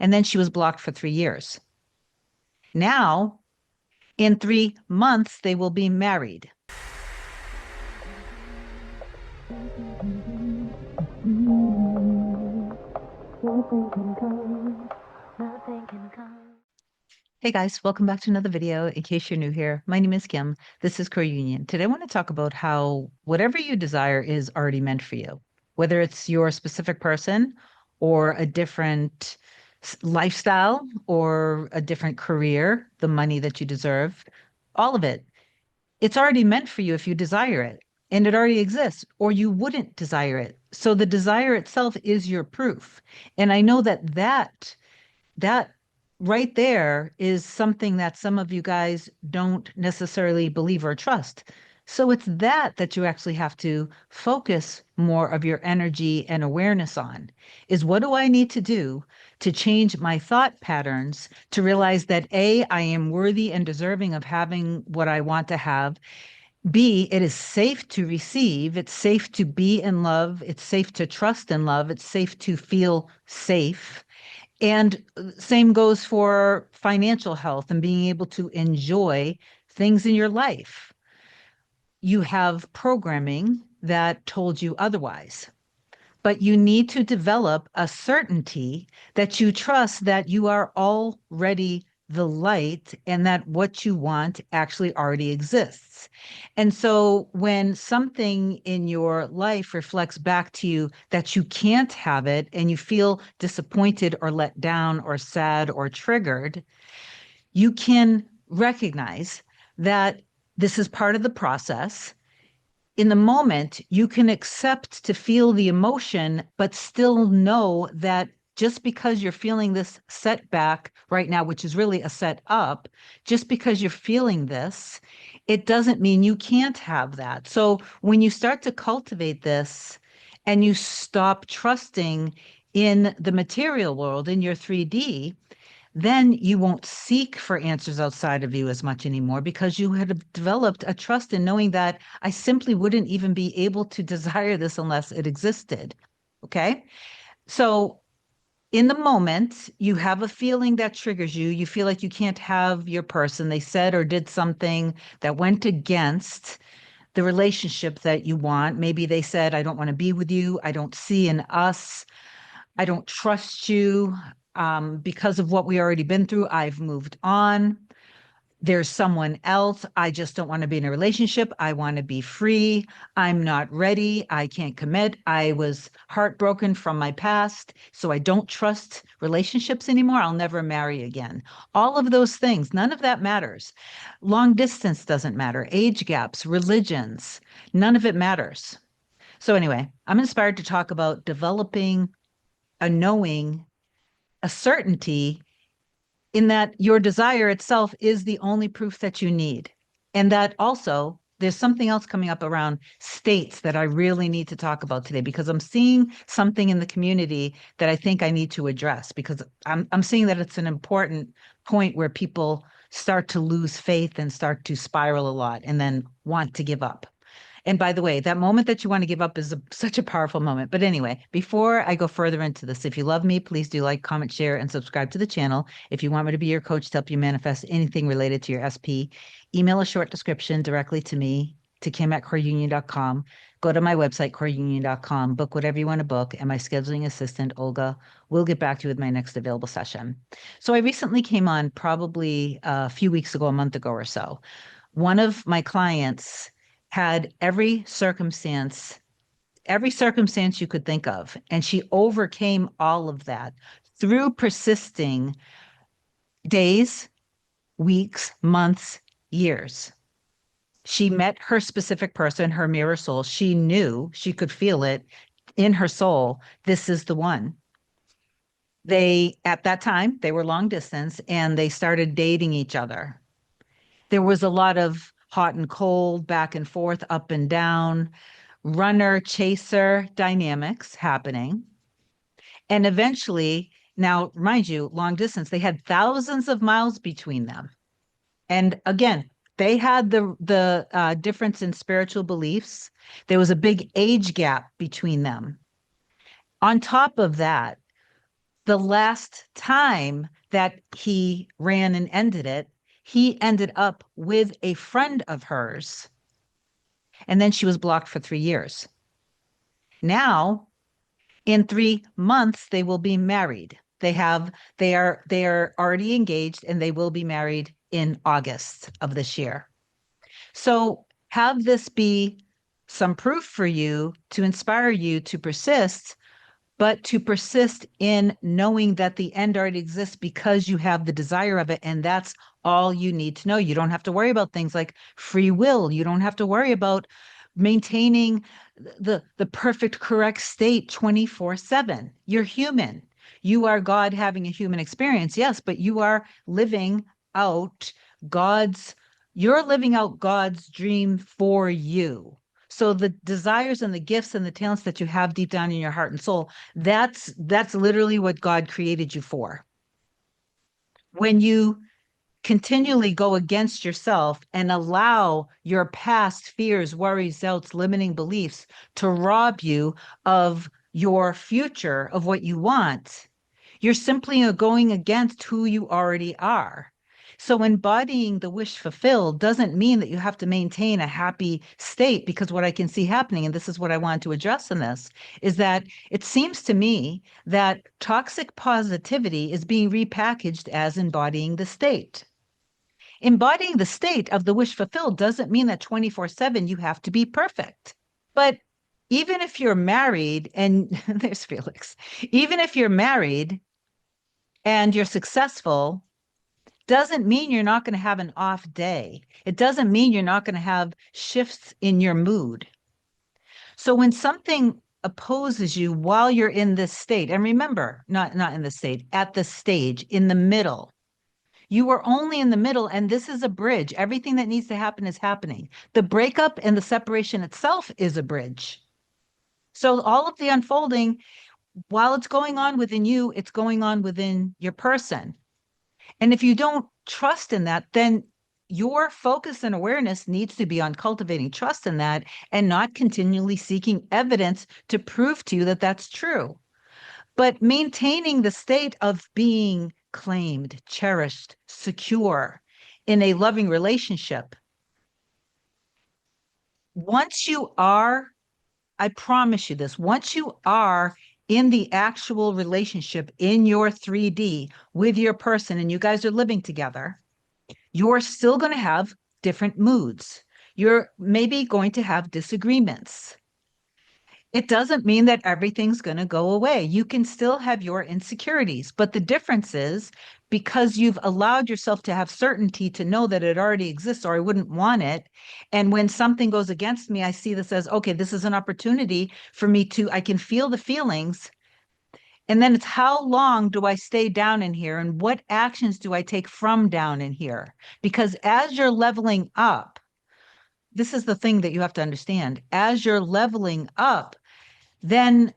And then she was blocked for 3 years. Now, in 3 months, they will be married. Hey guys, welcome back to another video. In case you're new here, my name is Kim. This is Core Union. Today I want to talk about how whatever you desire is already meant for you, whether it's your specific person or a different lifestyle or a different career, the money that you deserve, all of it. It's already meant for you if you desire it, and it already exists, or you wouldn't desire it. So the desire itself is your proof. And I know that right there is something that some of you guys don't necessarily believe or trust. So it's that you actually have to focus more of your energy and awareness on is what do I need to do to change my thought patterns to realize that A, I am worthy and deserving of having what I want to have. B, it is safe to receive. It's safe to be in love. It's safe to trust in love. It's safe to feel safe. And same goes for financial health and being able to enjoy things in your life. You have programming that told you otherwise, but you need to develop a certainty that you trust that you are already the light and that what you want actually already exists. And so when something in your life reflects back to you that you can't have it and you feel disappointed or let down or sad or triggered, you can recognize that this is part of the process. In the moment, you can accept to feel the emotion, but still know that just because you're feeling this setback right now, which is really a set up, just because you're feeling this, it doesn't mean you can't have that. So when you start to cultivate this and you stop trusting in the material world, in your 3D, then you won't seek for answers outside of you as much anymore because you had developed a trust in knowing that I simply wouldn't even be able to desire this unless it existed. Okay. So in the moment, you have a feeling that triggers you. You feel like you can't have your person. They said or did something that went against the relationship that you want. Maybe they said, I don't want to be with you. I don't see in us. I don't trust you because of what we already been through. I've moved on. There's someone else. I just don't want to be in a relationship. I want to be free. I'm not ready. I can't commit. I was heartbroken from my past. So I don't trust relationships anymore. I'll never marry again. All of those things, none of that matters. Long distance doesn't matter. Age gaps, religions, none of it matters. So anyway, I'm inspired to talk about developing a knowing, a certainty in that your desire itself is the only proof that you need. And that also there's something else coming up around states that I really need to talk about today because I'm seeing something in the community that I think I need to address because I'm seeing that it's an important point where people start to lose faith and start to spiral a lot and then want to give up. And by the way, that moment that you want to give up is such a powerful moment. But anyway, before I go further into this, if you love me, please do like, comment, share, and subscribe to the channel. If you want me to be your coach to help you manifest anything related to your SP, email a short description directly to me, to kim@coreunion.com. Go to my website, coreunion.com, book whatever you want to book, and my scheduling assistant, Olga, will get back to you with my next available session. So I recently came on probably a few weeks ago, a month ago or so. One of my clients had every circumstance you could think of. And she overcame all of that through persisting days, weeks, months, years. She met her specific person, her mirror soul. She knew, she could feel it in her soul. This is the one. At that time, they were long distance and they started dating each other. There was a lot of hot and cold, back and forth, up and down, runner chaser dynamics happening. And eventually, now, mind you, long distance, they had thousands of miles between them. And again, they had the difference in spiritual beliefs. There was a big age gap between them. On top of that, The last time that he ran and ended it, he ended up with a friend of hers, and then she was blocked for 3 years. Now, in 3 months, they will be married. They are already engaged, and they will be married in August of this year. So have this be some proof for you to inspire you to persist, but to persist in knowing that the end already exists because you have the desire of it. And that's all you need to know. You don't have to worry about things like free will. You don't have to worry about maintaining the perfect, correct state 24/7. You're human. You are God having a human experience, yes, but out God's, you're living out God's dream for you. So the desires and the gifts and the talents that you have deep down in your heart and soul, that's literally what God created you for. When you continually go against yourself and allow your past fears, worries, doubts, limiting beliefs to rob you of your future, of what you want, you're simply going against who you already are. So embodying the wish fulfilled doesn't mean that you have to maintain a happy state, because what I can see happening, and this is what I want to address in this, is that it seems to me that toxic positivity is being repackaged as embodying the state. Embodying the state of the wish fulfilled doesn't mean that 24/7 you have to be perfect. But even if you're married, and there's Felix, even if you're married and you're successful, doesn't mean you're not going to have an off day. It doesn't mean you're not going to have shifts in your mood. So when something opposes you while you're in this state, and remember, not in the state, at the stage, in the middle, you are only in the middle, and this is a bridge. Everything that needs to happen is happening. The breakup and the separation itself is a bridge. So all of the unfolding, while it's going on within you, it's going on within your person. And if you don't trust in that, then your focus and awareness needs to be on cultivating trust in that and not continually seeking evidence to prove to you that that's true. But maintaining the state of being claimed, cherished, secure in a loving relationship. Once you are, I promise you this, once you are in the actual relationship in your 3D with your person and you guys are living together, you're still going to have different moods. You're maybe going to have disagreements. It doesn't mean that everything's going to go away. You can still have your insecurities, but the difference is, because you've allowed yourself to have certainty to know that it already exists, or I wouldn't want it. And when something goes against me, I see this as, okay, this is an opportunity for me I can feel the feelings. And then it's, how long do I stay down in here, and what actions do I take from down in here? Because as you're leveling up, this is the thing that you have to understand. As you're leveling up, then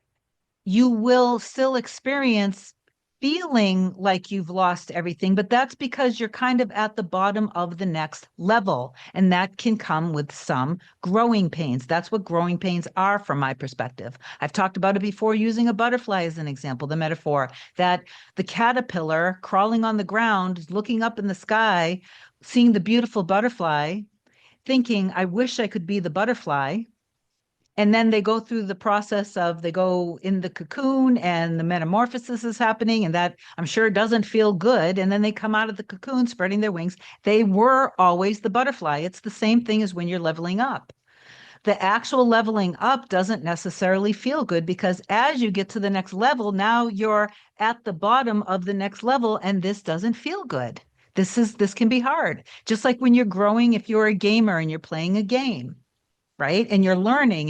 you will still experience feeling like you've lost everything, but that's because you're kind of at the bottom of the next level. And that can come with some growing pains. That's what growing pains are from my perspective. I've talked about it before using a butterfly as an example, the metaphor that the caterpillar crawling on the ground, looking up in the sky, seeing the beautiful butterfly, thinking, I wish I could be the butterfly. And then they go through the process of, they go in the cocoon and the metamorphosis is happening, and that I'm sure doesn't feel good. And then they come out of the cocoon spreading their wings. They were always the butterfly. It's the same thing as when you're leveling up. The actual leveling up doesn't necessarily feel good, because as you get to the next level, now you're at the bottom of the next level, and this doesn't feel good. This can be hard. Just like when you're growing, if you're a gamer and you're playing a game, right? And you're learning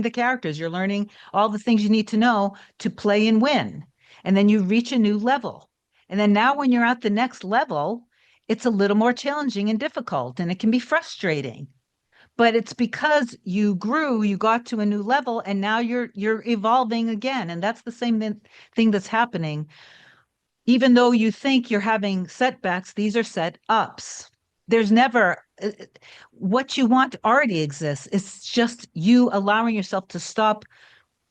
the characters, you're learning all the things you need to know to play and win. And then you reach a new level. And then now when you're at the next level, it's a little more challenging and difficult, and it can be frustrating. But it's because you grew, you got to a new level, and now you're evolving again. And that's the same thing that's happening. Even though you think you're having setbacks, these are set ups. There's never, what you want already exists. It's just you allowing yourself to stop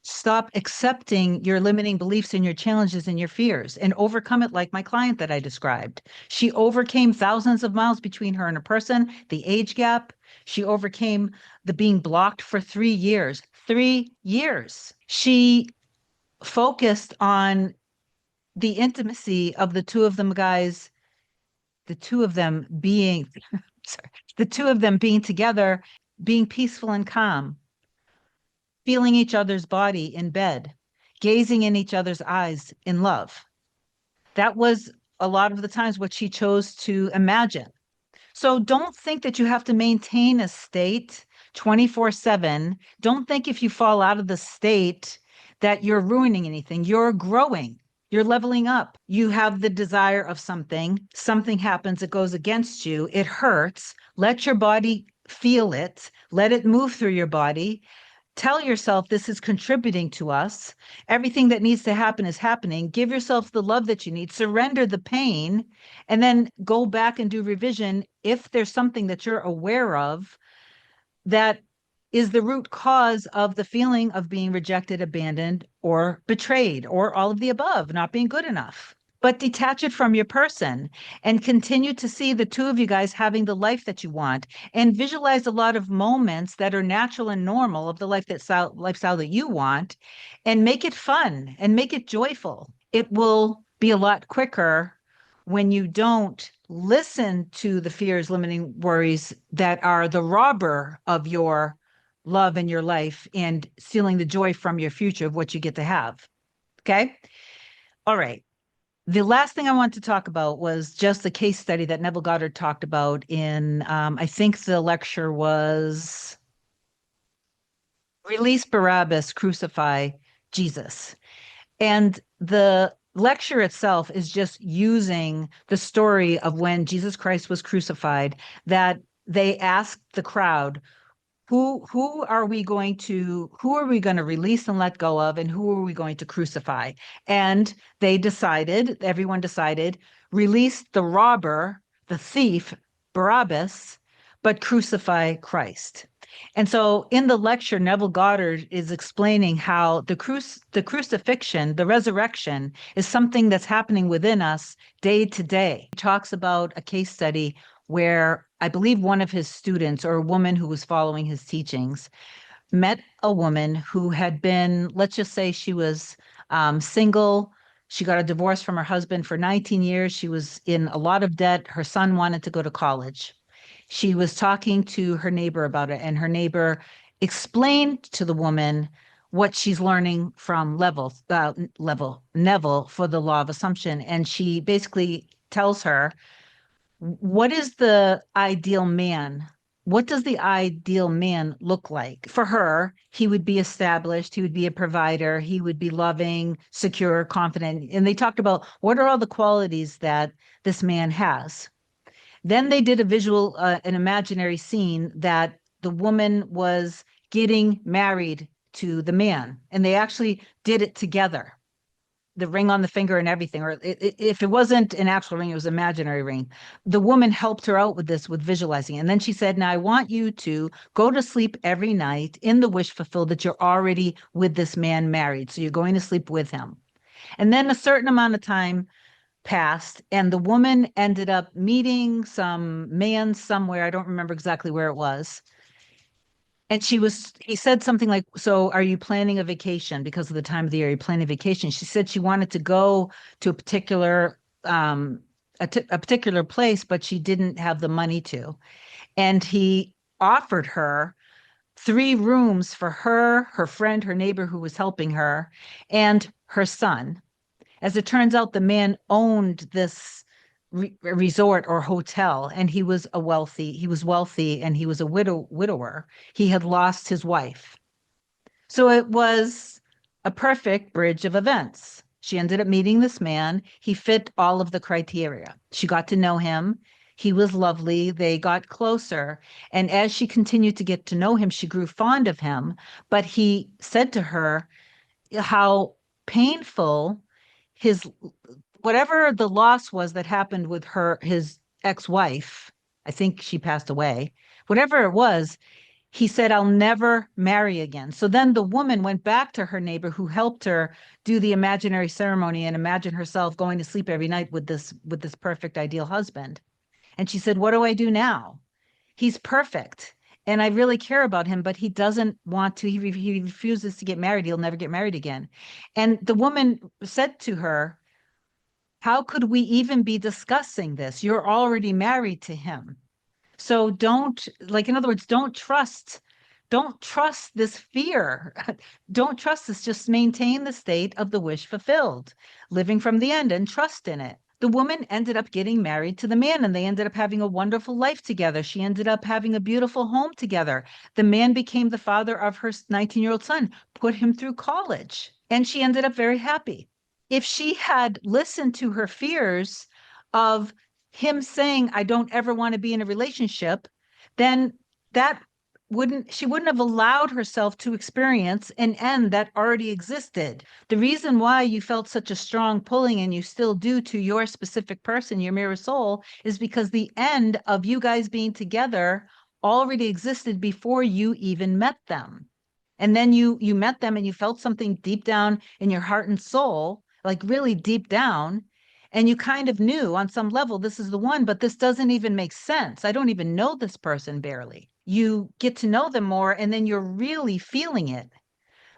Stop accepting your limiting beliefs and your challenges and your fears and overcome it, like my client that I described. She overcame thousands of miles between her and a person, the age gap. She overcame the being blocked for 3 years. 3 years. She focused on the intimacy of the two of them guys, the two of them being, sorry, the two of them being together, being peaceful and calm, feeling each other's body in bed, gazing in each other's eyes in love. That was a lot of the times what she chose to imagine. So don't think that you have to maintain a state 24/7. Don't think if you fall out of the state that you're ruining anything. You're growing. You're leveling up. You have the desire of something. Something happens, it goes against you. It hurts. Let your body feel it. Let it move through your body. Tell yourself this is contributing to us. Everything that needs to happen is happening. Give yourself the love that you need. Surrender the pain, and then go back and do revision if there's something that you're aware of that is the root cause of the feeling of being rejected, abandoned, or betrayed, or all of the above, not being good enough. But detach it from your person and continue to see the two of you guys having the life that you want, and visualize a lot of moments that are natural and normal of the lifestyle that you want, and make it fun and make it joyful. It will be a lot quicker when you don't listen to the fears, limiting worries that are the robber of your love and your life and stealing the joy from your future of what you get to have. Okay. All right. The last thing I want to talk about was just the case study that Neville Goddard talked about in, I think the lecture was Release Barabbas, Crucify Jesus. And the lecture itself is just using the story of when Jesus Christ was crucified, that they asked the crowd, who are we going to release and let go of, and who are we going to crucify? And everyone decided, release the robber, the thief, Barabbas, but crucify Christ. And so in the lecture, Neville Goddard is explaining how the crucifixion, the resurrection, is something that's happening within us day to day. He talks about a case study where I believe one of his students, or a woman who was following his teachings, met a woman who had been, let's just say she was single. She got a divorce from her husband for 19 years. She was in a lot of debt. Her son wanted to go to college. She was talking to her neighbor about it, and her neighbor explained to the woman what she's learning from Neville for the law of assumption. And she basically tells her, what is the ideal man? What does the ideal man look like? For her, he would be established, he would be a provider, he would be loving, secure, confident. And they talked about what are all the qualities that this man has. Then they did an imaginary scene that the woman was getting married to the man, and they actually did it together, the ring on the finger and everything. Or if it wasn't an actual ring, it was an imaginary ring. The woman helped her out with this, with visualizing. And then she said, now I want you to go to sleep every night in the wish fulfilled that you're already with this man married. So you're going to sleep with him. And then a certain amount of time passed, and the woman ended up meeting some man somewhere. I don't remember exactly where it was. And he said something like, so are you planning a vacation because of the time of the year? Are you planning a vacation? She said she wanted to go to a particular place, but she didn't have the money to. And he offered her 3 rooms for her, her friend, her neighbor who was helping her, and her son. As it turns out, the man owned this resort or hotel, and he was wealthy, and he was a widower. He had lost his wife. So it was a perfect bridge of events. She ended up meeting this man. He fit all of the criteria. She got to know him. He was lovely. They got closer. And as she continued to get to know him, she grew fond of him. But he said to her how painful his whatever the loss was that happened with his ex-wife. I think she passed away. Whatever it was, he said, I'll never marry again. So then the woman went back to her neighbor who helped her do the imaginary ceremony and imagine herself going to sleep every night with this perfect ideal husband. And she said, what do I do now? He's perfect. And I really care about him, but he doesn't want to. He refuses to get married. He'll never get married again. And the woman said to her, how could we even be discussing this? You're already married to him. So don't, like, in other words, don't trust this fear. Don't trust this. Just maintain the state of the wish fulfilled, living from the end and trust in it. The woman ended up getting married to the man and they ended up having a wonderful life together. She ended up having a beautiful home together. The man became the father of her 19-year-old son, put him through college, and she ended up very happy. If she had listened to her fears of him saying, I don't ever want to be in a relationship, then she wouldn't have allowed herself to experience an end that already existed. The reason why you felt such a strong pulling, and you still do, to your specific person, your mirror soul, is because the end of you guys being together already existed before you even met them. And then you met them and you felt something deep down in your heart and soul, like really deep down, and you kind of knew on some level this is the one, but this doesn't even make sense. I don't even know this person barely. You get to know them more, and then you're really feeling it.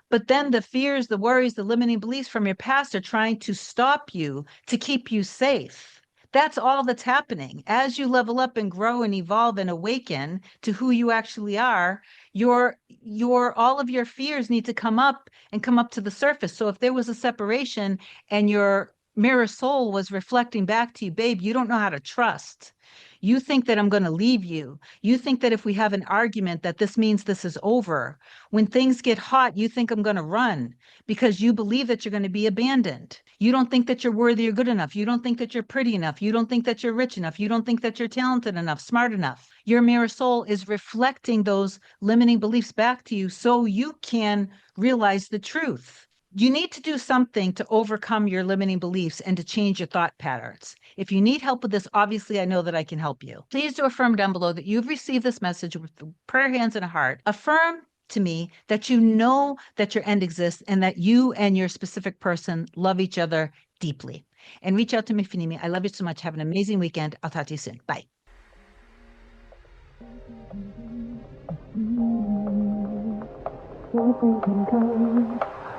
But then the fears, the worries, the limiting beliefs from your past are trying to stop you, to keep you safe. That's all that's happening. As you level up and grow and evolve and awaken to who you actually are, all of your fears need to come up and come up to the surface. So if there was a separation and your mirror soul was reflecting back to you, babe, you don't know how to trust. You think that I'm going to leave you. You think that if we have an argument that this means this is over. When things get hot, you think I'm going to run because you believe that you're going to be abandoned. You don't think that you're worthy or good enough. You don't think that you're pretty enough. You don't think that you're rich enough. You don't think that you're talented enough, smart enough. Your mirror soul is reflecting those limiting beliefs back to you so you can realize the truth. You need to do something to overcome your limiting beliefs and to change your thought patterns. If you need help with this, obviously I know that I can help you. Please do affirm down below that you've received this message with prayer hands and a heart. Affirm to me that you know that your end exists and that you and your specific person love each other deeply. And reach out to me if you need me. I love you so much. Have an amazing weekend. I'll talk to you soon. Bye.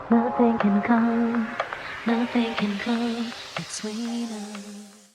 Nothing can come between us.